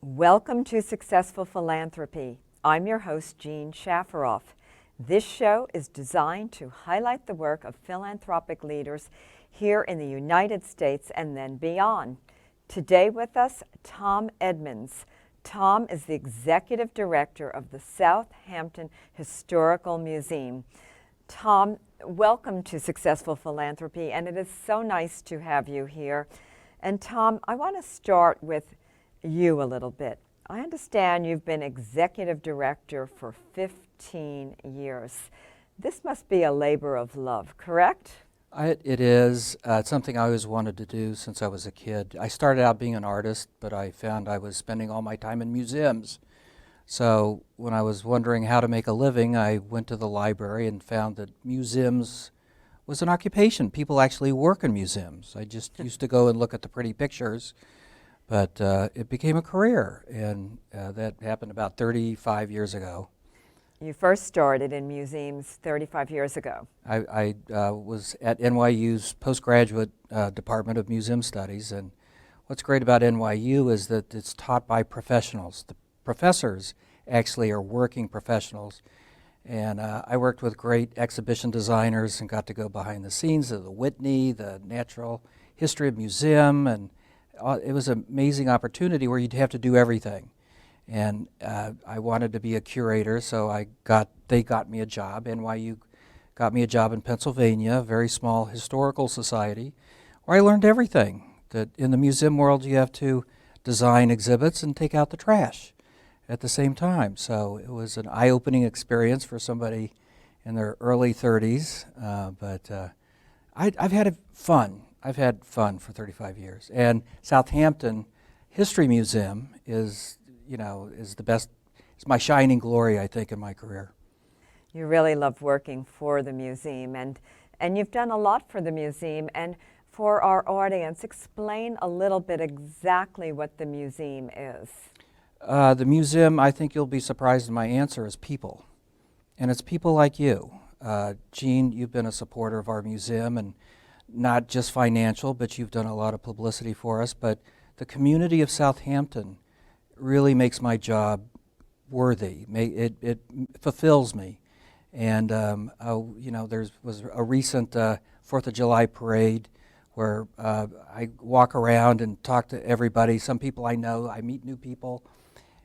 Welcome to Successful Philanthropy. I'm your host, Jean Shafiroff. This show is designed to highlight the work of philanthropic leaders here in the United States and then beyond. Today with us, Tom Edmonds. Tom is the Executive Director of the Southampton Historical Museum. Tom, welcome to Successful Philanthropy, and it is so nice to have you here. And Tom, I want to start with you a little bit. I understand you've been executive director for 15 years. This must be a labor of love, correct? It is. It's something I always wanted to do since I was a kid. I started out being an artist, but I found I was spending all my time in museums. So when I was wondering how to make a living, I went to the library and found that museums was an occupation. People actually work in museums. I just used to go and look at the pretty pictures. But it became a career, and that happened about 35 years ago. You first started in museums 35 years ago. I was at NYU's postgraduate Department of Museum Studies, and what's great about NYU is that it's taught by professionals. The professors actually are working professionals, and I worked with great exhibition designers and got to go behind the scenes of the Whitney, the Natural History Museum, and it was an amazing opportunity where you'd have to do everything. And I wanted to be a curator, so they got me a job. NYU got me a job in Pennsylvania, a very small historical society, where I learned everything. That in the museum world you have to design exhibits and take out the trash at the same time. So it was an eye-opening experience for somebody in their early 30s, but I've had fun. I've had fun for 35 years. And Southampton History Museum is the best. It's my shining glory, I think, in my career. You really love working for the museum, and you've done a lot for the museum. And for our audience, explain a little bit exactly what the museum is. The museum, I think you'll be surprised in my answer, is people. And it's people like you. Jean, you've been a supporter of our museum, and not just financial, but you've done a lot of publicity for us. But the community of Southampton really makes my job worthy. It fulfills me. And there was a recent 4th of July parade where I walk around and talk to everybody. Some people I know, I meet new people,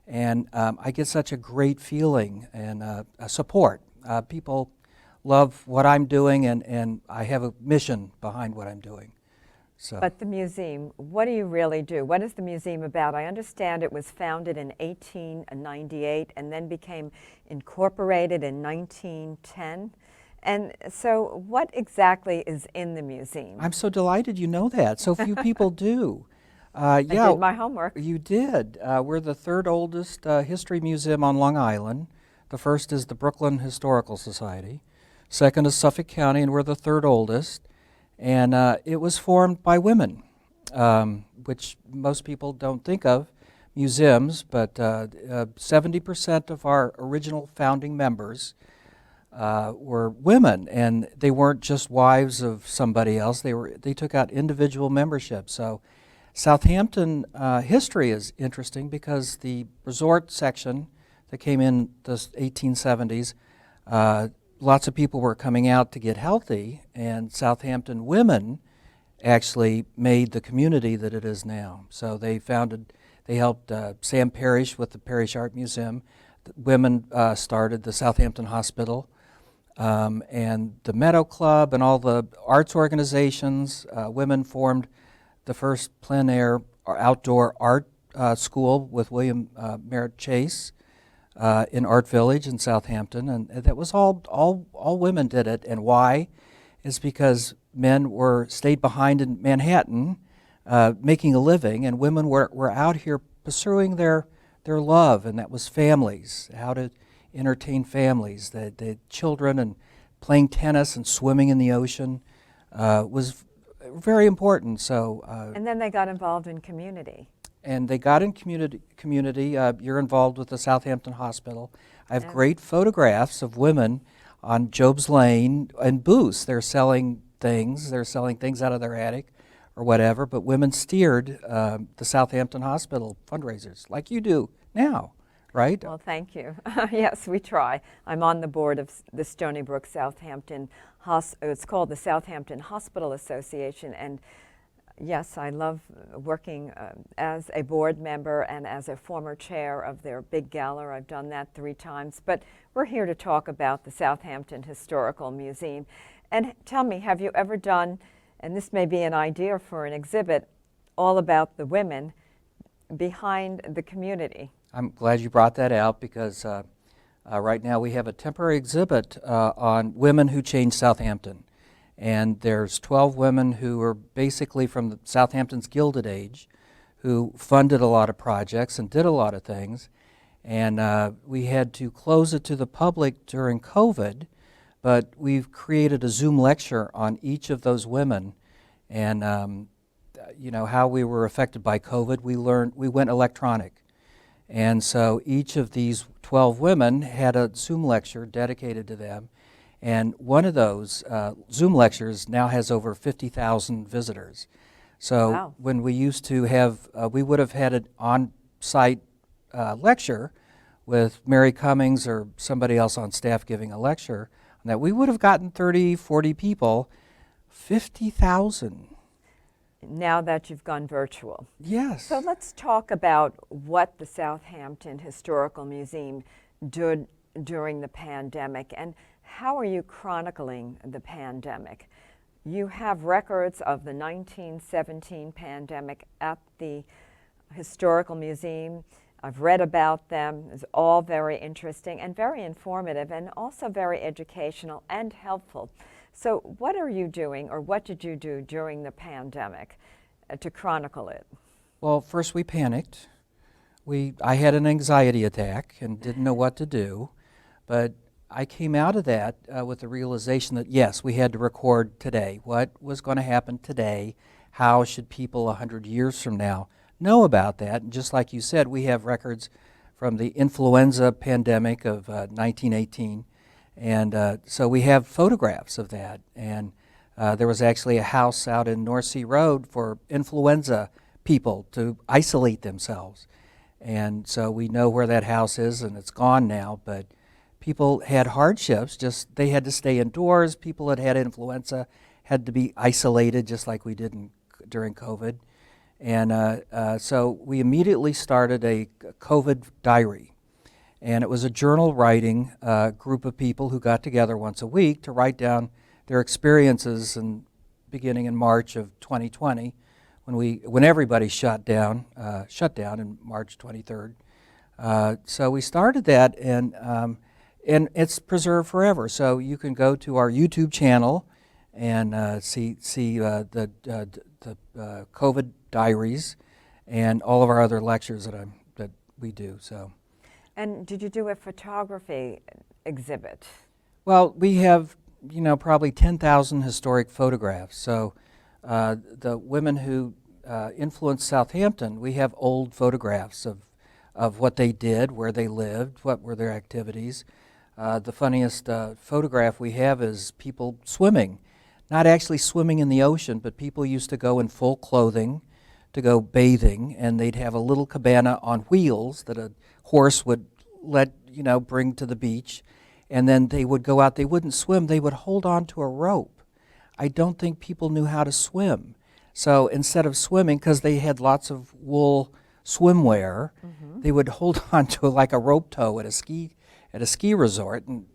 and I get such a great feeling and support. People love what I'm doing, and I have a mission behind what I'm doing. So. But the museum, what do you really do? What is the museum about? I understand it was founded in 1898 and then became incorporated in 1910. And so what exactly is in the museum? I'm so delighted you know that. So few people do. I did my homework. You did. We're the third oldest history museum on Long Island. The first is the Brooklyn Historical Society. Second is Suffolk County, and we're the third oldest. And it was formed by women, which most people don't think of museums, but 70% of our original founding members were women, and they weren't just wives of somebody else. They took out individual membership. So Southampton history is interesting because the resort section that came in the 1870s, lots of people were coming out to get healthy, and Southampton women actually made the community that it is now. So they helped Sam Parrish with the Parrish Art Museum. The women started the Southampton Hospital, and the Meadow Club and all the arts organizations. Women formed the first plein air or outdoor art school with William Merritt Chase in Art Village in Southampton, and that was all women did it. And why? Is because men stayed behind in Manhattan making a living, and women were out here pursuing their love, and that was families, how to entertain families. The children and playing tennis and swimming in the ocean was very important. So and then they got involved in community. And they got in community. You're involved with the Southampton Hospital. I have great photographs of women on Job's Lane and booths. They're selling things. They're selling things out of their attic or whatever, but women steered the Southampton Hospital fundraisers, like you do now, right? Well, thank you. Yes, we try. I'm on the board of the Stony Brook Southampton it's called the Southampton Hospital Association, and yes, I love working as a board member and as a former chair of their big gala. I've done that 3 times, but we're here to talk about the Southampton Historical Museum. And tell me, have you ever done, and this may be an idea for an exhibit, all about the women behind the community? I'm glad you brought that out because right now we have a temporary exhibit on women who changed Southampton. And there's 12 women who are basically from Southampton's Gilded Age who funded a lot of projects and did a lot of things. And we had to close it to the public during COVID, but we've created a Zoom lecture on each of those women. And you know, how we were affected by COVID, we went electronic. And so each of these 12 women had a Zoom lecture dedicated to them. And one of those Zoom lectures now has over 50,000 visitors. So wow. When we used to have, we would have had an on-site lecture with Mary Cummings or somebody else on staff giving a lecture, that we would have gotten 30, 40 people, 50,000. Now that you've gone virtual. Yes. So let's talk about what the Southampton Historical Museum did during the pandemic, and how are you chronicling the pandemic? You have records of the 1917 pandemic at the Historical Museum. I've read about them. It's all very interesting and very informative, and also very educational and helpful. So what are you doing, or what did you do during the pandemic to chronicle it? Well, first we panicked. I had an anxiety attack and didn't know what to do, but I came out of that with the realization that yes, we had to record today. What was going to happen today? How should people 100 years from now know about that? And just like you said, we have records from the influenza pandemic of 1918. And so we have photographs of that. And there was actually a house out in North Sea Road for influenza people to isolate themselves. And so we know where that house is, and it's gone now. But people had hardships, just they had to stay indoors. People that had influenza had to be isolated, just like we did during COVID. And so we immediately started a COVID diary. And it was a journal writing group of people who got together once a week to write down their experiences, and beginning in March of 2020, when everybody shut down in March 23rd. So we started that, and it's preserved forever. So you can go to our YouTube channel and see the COVID diaries and all of our other lectures that we do. So. And did you do a photography exhibit? Well, we have, probably 10,000 historic photographs. So the women who influenced Southampton, we have old photographs of what they did, where they lived, what were their activities. The funniest photograph we have is people swimming. Not actually swimming in the ocean, but people used to go in full clothing to go bathing, and they'd have a little cabana on wheels that a horse would bring to the beach, and then they would go out. They wouldn't swim. They would hold on to a rope. I don't think people knew how to swim. So instead of swimming, because they had lots of wool swimwear, they would hold on to like a rope tow at a ski resort, and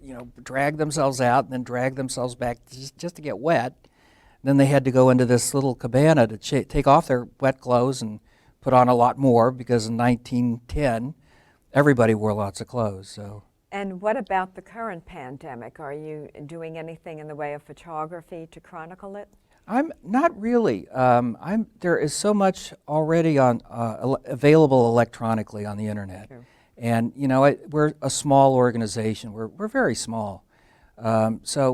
drag themselves out and then drag themselves back just to get wet. Then they had to go into this little cabana to take off their wet clothes and put on a lot more, because in 1910, everybody wore lots of clothes. So. And what about the current pandemic? Are you doing anything in the way of photography to chronicle it? I'm not really. There is so much already available electronically on the internet. True. And we're a small organization. We're very small. So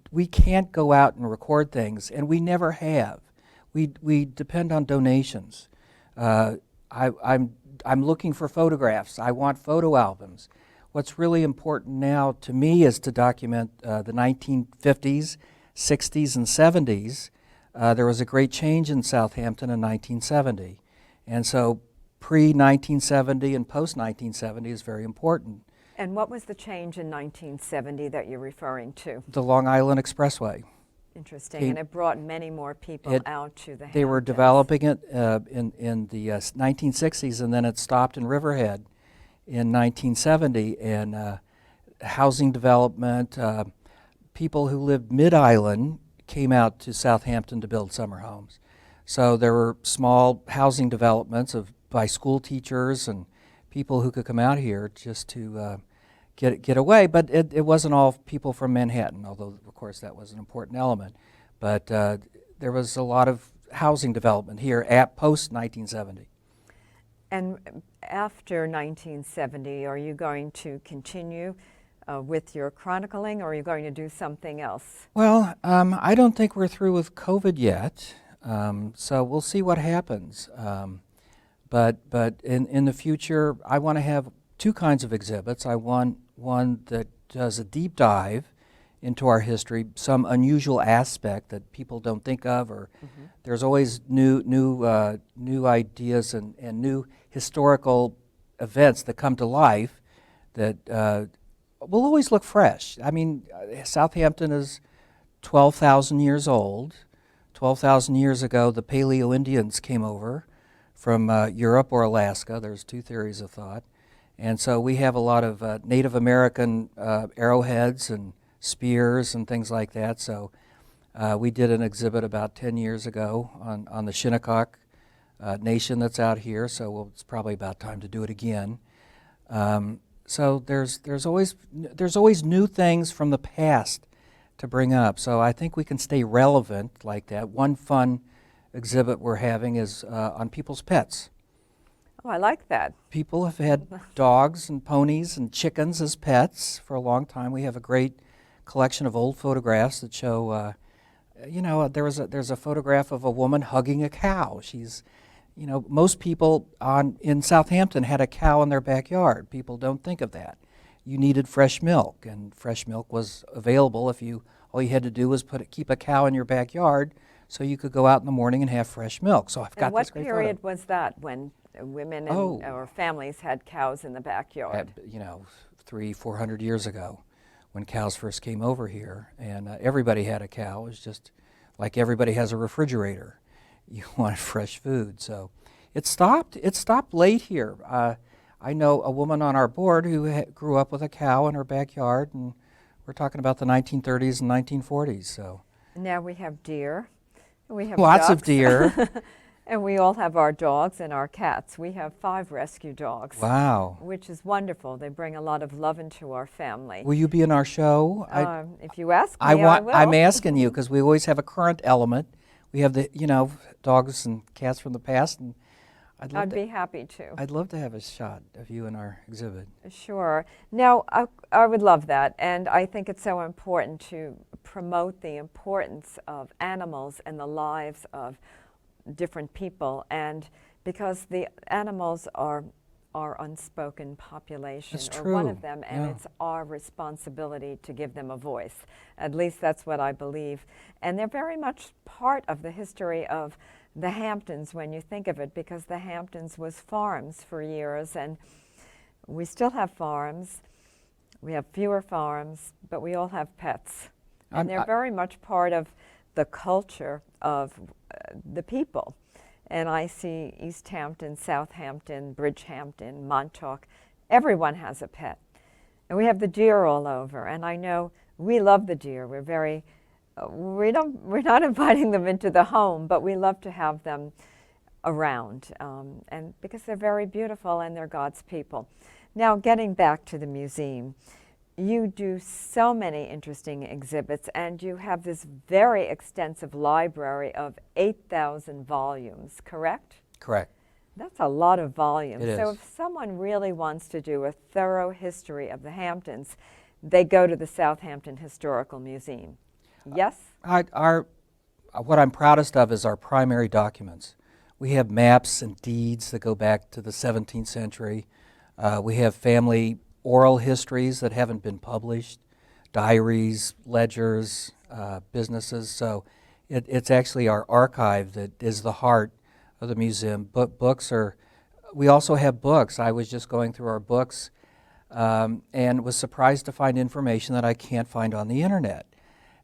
we can't go out and record things, and we never have. We depend on donations. I'm looking for photographs. I want photo albums. What's really important now to me is to document the 1950s, 60s, and 70s there was a great change in Southampton in 1970. And so pre-1970 and post-1970 is very important. And what was the change in 1970 that you're referring to? The Long Island Expressway. Interesting, and it brought many more people out to the Hamptons. They were developing it in the 1960s, and then it stopped in Riverhead in 1970, and housing development, people who lived mid-island came out to Southampton to build summer homes. So there were small housing developments by school teachers and people who could come out here just to get away, but it wasn't all people from Manhattan, although of course that was an important element. But there was a lot of housing development here at post-1970. And after 1970, are you going to continue with your chronicling, or are you going to do something else? Well, I don't think we're through with COVID yet, so we'll see what happens. But in the future, I want to have two kinds of exhibits. I want one that does a deep dive into our history, some unusual aspect that people don't think of, or there's always new ideas and new historical events that come to life that will always look fresh. I mean, Southampton is 12,000 years old. 12,000 years ago, the Paleo-Indians came over from Europe or Alaska. There's two theories of thought. And so we have a lot of Native American arrowheads and spears and things like that. So we did an exhibit about 10 years ago on the Shinnecock nation that's out here. So it's probably about time to do it again. So there's always new things from the past to bring up. So I think we can stay relevant like that. One fun exhibit we're having is on people's pets. Oh, I like that. People have had dogs and ponies and chickens as pets for a long time. We have a great collection of old photographs that show, there's a photograph of a woman hugging a cow. Most people in Southampton had a cow in their backyard. People don't think of that. You needed fresh milk, and fresh milk was available if all you had to do was keep a cow in your backyard, so you could go out in the morning and have fresh milk. So I've got this great photo. What period was that when women or families had cows in the backyard? 300-400 years ago, when cows first came over here, and everybody had a cow. It was just like everybody has a refrigerator. You wanted fresh food, so it stopped late here. I know a woman on our board who grew up with a cow in her backyard, and we're talking about the 1930s and 1940s. So now we have deer. We have lots ducks. of deer. And we all have our dogs and our cats. We have 5 rescue dogs. Wow. Which is wonderful. They bring a lot of love into our family. Will you be in our show? If you ask me, I will. I'm asking you because we always have a current element. We have the, dogs and cats from the past, and I'd be happy to. I'd love to have a shot of you in our exhibit. Sure. Now, I would love that, and I think it's so important to promote the importance of animals and the lives of different people, and because the animals are our unspoken population, That's or true. one of them, and it's our responsibility to give them a voice. At least that's what I believe. And they're very much part of the history of the Hamptons when you think of it, because the Hamptons was farms for years, and we still have farms. We have fewer farms, but we all have pets. And they're very much part of the culture of the people. And I see East Hampton, Southampton, Bridgehampton, Montauk. Everyone has a pet. And we have the deer all over. And I know we love the deer. We're not inviting them into the home, but we love to have them around. And because they're very beautiful and they're God's people. Now, getting back to the museum, you do so many interesting exhibits, and you have this very extensive library of 8,000 volumes, correct? Correct. That's a lot of volumes. It So is. if someone really wants to do a thorough history of the Hamptons, they go to the Southampton Historical Museum. Yes? What I'm proudest of is our primary documents. We have maps and deeds that go back to the 17th century. We have family oral histories that haven't been published, diaries, ledgers, businesses. So It's actually our archive that is the heart of the museum. But we also have books. I was just going through our books and was surprised to find information that I can't find on the internet.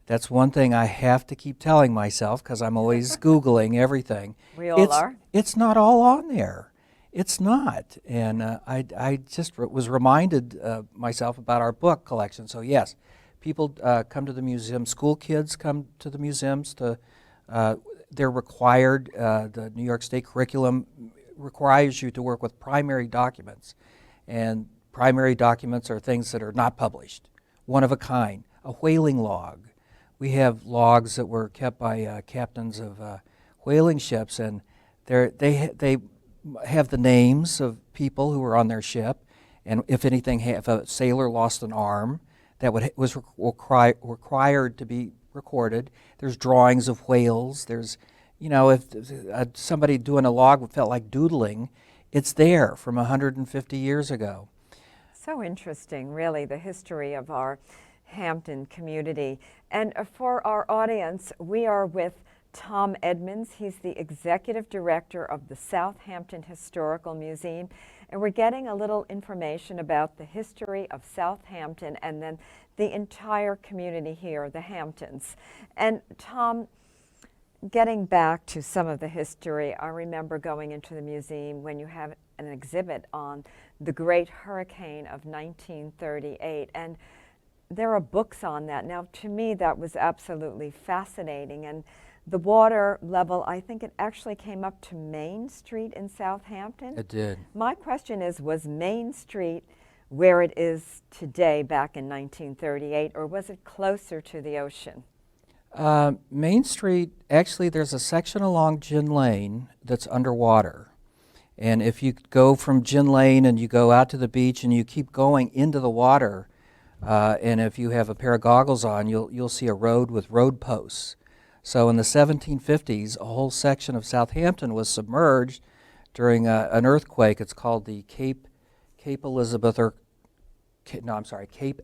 That's one thing I have to keep telling myself because I'm always Googling everything. We all are. It's not all on there. It's not. And I just was reminded myself about our book collection. So yes, people come to the museum. School kids come to the museums. They're required. The New York State curriculum requires you to work with primary documents. And primary documents are things that are not published, one of a kind, a whaling log. We have logs that were kept by captains of whaling ships, and they have the names of people who were on their ship, and if anything, if a sailor lost an arm, that was required to be recorded. There's drawings of whales. There's, if somebody doing a log felt like doodling, it's there from 150 years ago. So interesting, really, the history of our Hampton community. And for our audience, we are with Tom Edmonds. He's the Executive Director of the Southampton Historical Museum. And we're getting a little information about the history of Southampton and then the entire community here, the Hamptons. And Tom, getting back to some of the history, I remember going into the museum when you have an exhibit on the Great Hurricane of 1938. And there are books on that. Now, to me, that was absolutely fascinating. And the water level, I think it actually came up to Main Street in Southampton. It did. My question is, was Main Street where it is today back in 1938, or was it closer to the ocean? Main Street, actually, there's a section along Gin Lane that's underwater. And if you go from Gin Lane and you go out to the beach and you keep going into the water, and if you have a pair of goggles on, you'll see a road with road posts. So in the 1750s, a whole section of Southampton was submerged during an earthquake. It's called the Cape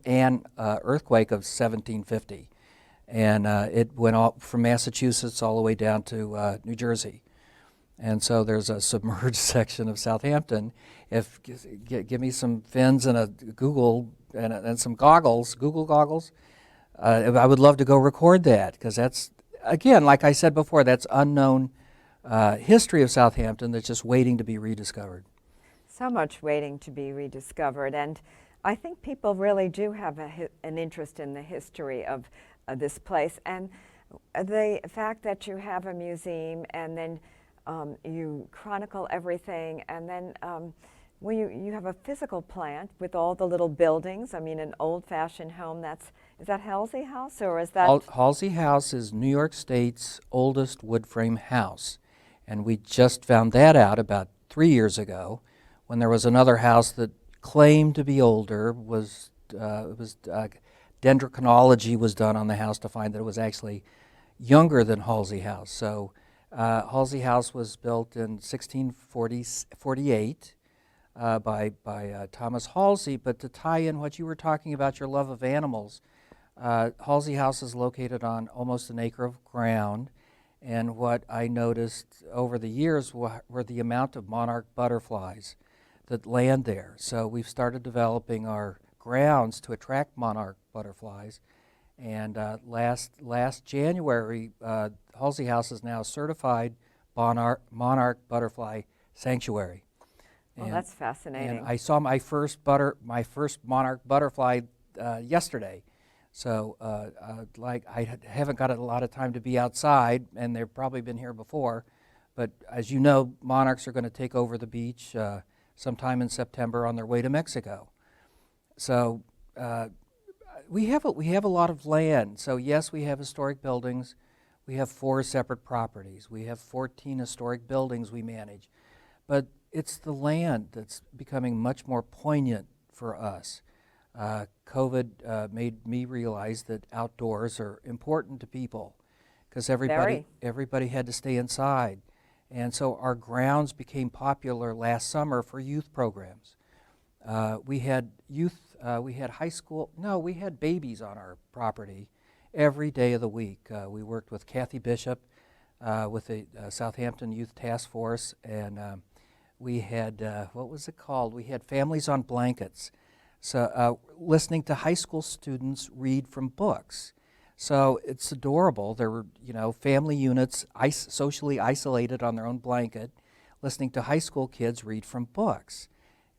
Ann earthquake of 1750. And it went all from Massachusetts all the way down to New Jersey. And so there's a submerged section of Southampton. Give me some fins and a Google and some goggles, Google goggles. I would love to go record that because that's, again, like I said before, that's unknown history of Southampton that's just waiting to be rediscovered. So much waiting to be rediscovered. And I think people really do have an interest in the history of this place. And the fact that you have a museum and then you chronicle everything, and then well, you have a physical plant with all the little buildings. I mean, an old-fashioned home. Is that Halsey House, or is that? Halsey House is New York State's oldest wood frame house, and we just found that out about 3 years ago, when there was another house that claimed to be older. Dendrochronology was done on the house to find that it was actually younger than Halsey House. So Halsey House was built in 1648 by Thomas Halsey. But to tie in what you were talking about, your love of animals, Halsey House is located on almost an acre of ground. And what I noticed over the years were the amount of monarch butterflies that land there. So we've started developing our grounds to attract monarch butterflies. And last January, Halsey House is now a certified monarch butterfly sanctuary. Well, that's fascinating. And I saw my first monarch butterfly yesterday. So I haven't got a lot of time to be outside, and they've probably been here before. But as you know, monarchs are going to take over the beach sometime in September on their way to Mexico. So we have a lot of land. So yes, we have historic buildings. We have 4 separate properties. We have 14 historic buildings we manage. But it's the land that's becoming much more poignant for us. COVID made me realize that outdoors are important to people because everybody had to stay inside. And so our grounds became popular last summer for youth programs. We had babies on our property, every day of the week. We worked with Kathy Bishop with the Southampton Youth Task Force, and we had, what was it called? We had Families on Blankets. So listening to high school students read from books. So it's adorable. There were, family units socially isolated on their own blanket, listening to high school kids read from books.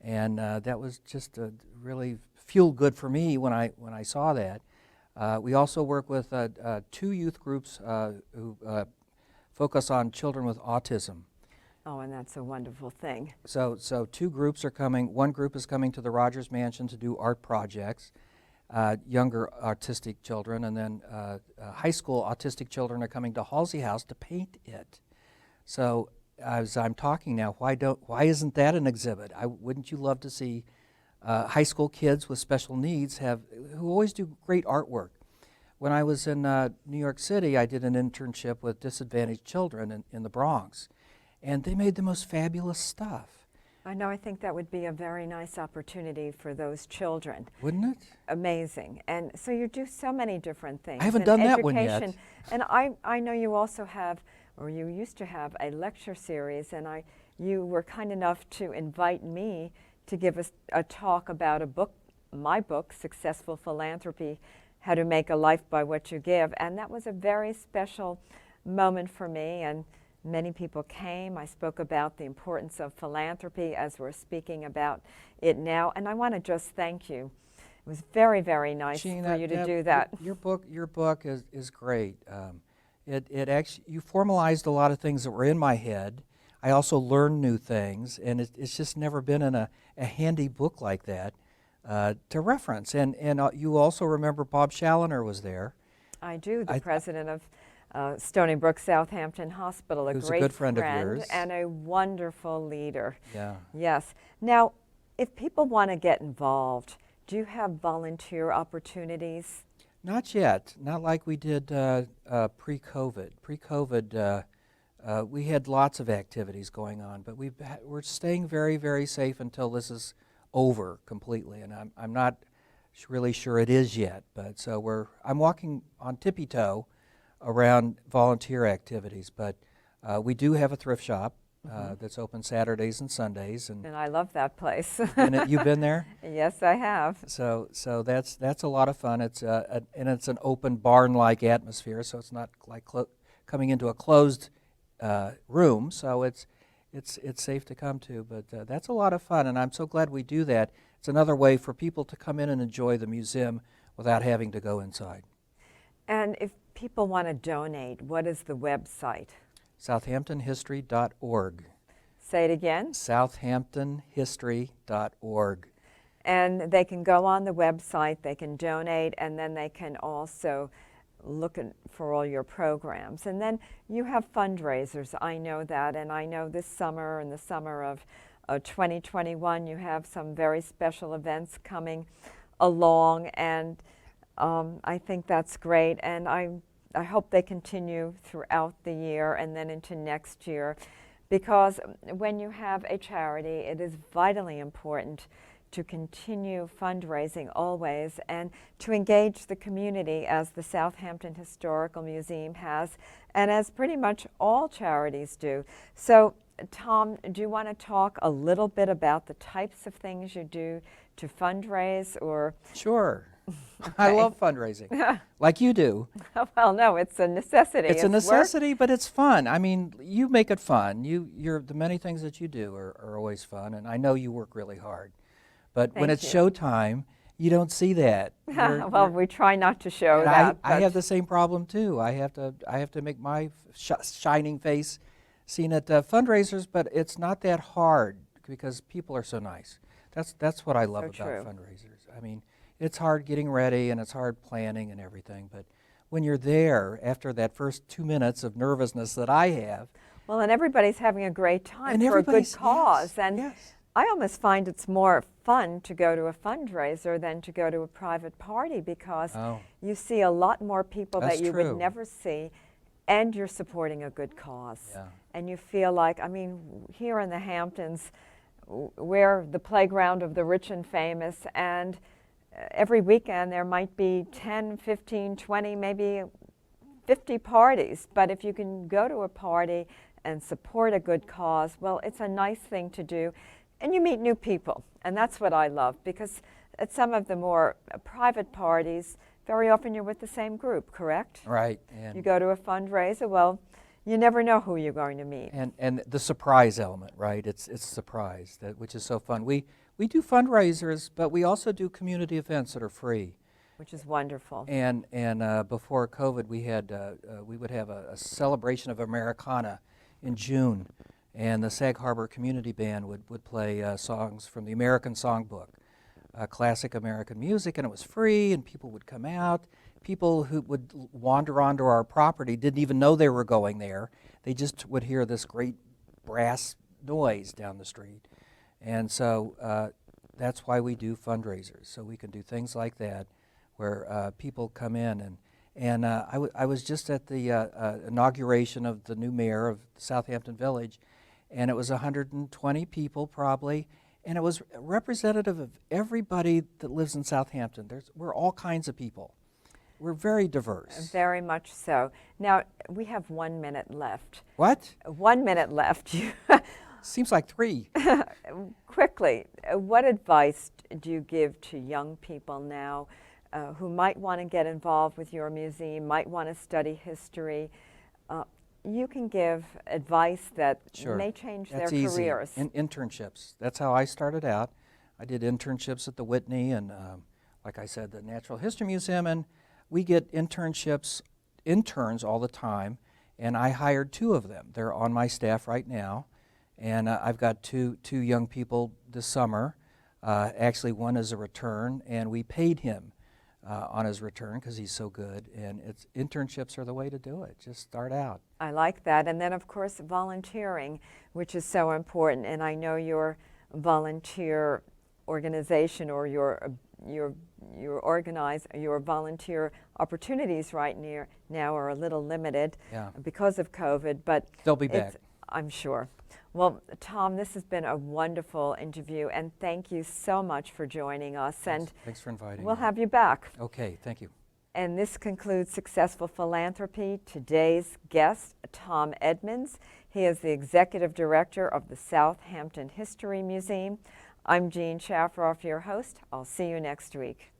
And that was just really feel good for me when I saw that. We also work with 2 youth groups who focus on children with autism. Oh, and that's a wonderful thing. So 2 groups are coming. One group is coming to the Rogers Mansion to do art projects, younger autistic children, and then high school autistic children are coming to Halsey House to paint it. So as I'm talking now, why isn't that an exhibit? Wouldn't you love to see high school kids with special needs who always do great artwork? When I was in New York City, I did an internship with disadvantaged children in the Bronx, and they made the most fabulous stuff. I know, I think that would be a very nice opportunity for those children. Wouldn't it? Amazing. And so you do so many different things. I haven't done that one yet. And I know you also have, or you used to have, a lecture series, and you were kind enough to invite me to give us a talk about my book, Successful Philanthropy, How to Make a Life by What You Give. And that was a very special moment for me, and many people came. I spoke about the importance of philanthropy as we're speaking about it now, and I want to just thank you. It was very, very nice Jean, for you to do that. Your book is great. It actually, you formalized a lot of things that were in my head. I also learned new things, and it's just never been in a handy book like that to reference. And you also remember Bob Challoner was there. I do, the president of Stony Brook Southampton Hospital, a great good friend of yours. And a wonderful leader. Yeah. Yes. Now, if people want to get involved, do you have volunteer opportunities? Not yet. Not like we did pre-COVID. Pre-COVID, we had lots of activities going on, but we're staying very, very safe until this is over completely, and I'm not really sure it is yet. But so I'm walking on tippy-toe around volunteer activities, but we do have a thrift shop that's open Saturdays and Sundays, and I love that place. You've been there? Yes, I have. So that's a lot of fun. It's and it's an open barn-like atmosphere, so it's not like coming into a closed room. So it's safe to come to. But that's a lot of fun, and I'm so glad we do that. It's another way for people to come in and enjoy the museum without having to go inside. And if people want to donate, what is the website? SouthamptonHistory.org. Say it again. SouthamptonHistory.org. And they can go on the website, they can donate, and then they can also look for all your programs. And then you have fundraisers, I know that, and I know this summer, in the summer of 2021, you have some very special events coming along, and I think that's great, and I hope they continue throughout the year and then into next year, because when you have a charity, it is vitally important to continue fundraising always and to engage the community, as the Southampton Historical Museum has, and as pretty much all charities do. So, Tom, do you want to talk a little bit about the types of things you do to fundraise, or? Sure. Okay. I love fundraising, like you do. Well, no, it's a necessity. It's a necessity, but it's fun. I mean, you make it fun. The many things that you do are always fun, and I know you work really hard. But when it's showtime, you don't see that. Well, we try not to show that. I have the same problem too. I have to make my shining face seen at fundraisers, but it's not that hard because people are so nice. That's what I love about fundraisers. I mean, it's hard getting ready and it's hard planning and everything, but when you're there after that first 2 minutes of nervousness that I have. Well, and everybody's having a great time for a good cause. Yes, and yes. I almost find it's more fun to go to a fundraiser than to go to a private party, because you see a lot more people that you would never see, and you're supporting a good cause. Yeah. And you feel like, I mean, here in the Hamptons, we're the playground of the rich and famous, and every weekend there might be 10, 15, 20, maybe 50 parties, but if you can go to a party and support a good cause, well, it's a nice thing to do, and you meet new people, and that's what I love, because at some of the more private parties, very often you're with the same group, correct? Right. You go to a fundraiser, well, you never know who you're going to meet. And the surprise element, right? It's surprise, which is so fun. We do fundraisers, but we also do community events that are free. Which is wonderful. And before COVID, we would have a celebration of Americana in June, and the Sag Harbor Community Band would play songs from the American Songbook, classic American music, and it was free, and people would come out. People who would wander onto our property didn't even know they were going there. They just would hear this great brass noise down the street. And so that's why we do fundraisers, so we can do things like that where people come in. And I was just at the inauguration of the new mayor of Southampton Village, and it was 120 people probably, and it was representative of everybody that lives in Southampton. We're all kinds of people. We're very diverse. Very much so. Now, we have 1 minute left. What? 1 minute left. Seems like 3. Quickly, what advice do you give to young people now who might want to get involved with your museum, might want to study history? You can give advice that may change their careers. Internships. That's how I started out. I did internships at the Whitney and, like I said, the Natural History Museum, and we get interns all the time, and I hired 2 of them. They're on my staff right now, and I've got two young people this summer. Actually, one is a return, and we paid him on his return because he's so good, and internships are the way to do it. Just start out. I like that. And then, of course, volunteering, which is so important, and I know your volunteer organization or your volunteer opportunities right now are a little limited because of COVID, but they'll be back, I'm sure. Well, Tom, this has been a wonderful interview, and thank you so much for joining us. Thanks for inviting me. We'll have you back. Okay, thank you. And this concludes Successful Philanthropy. Today's guest, Tom Edmonds. He is the Executive Director of the Southampton History Museum. I'm Jean Shafiroff, your host. I'll see you next week.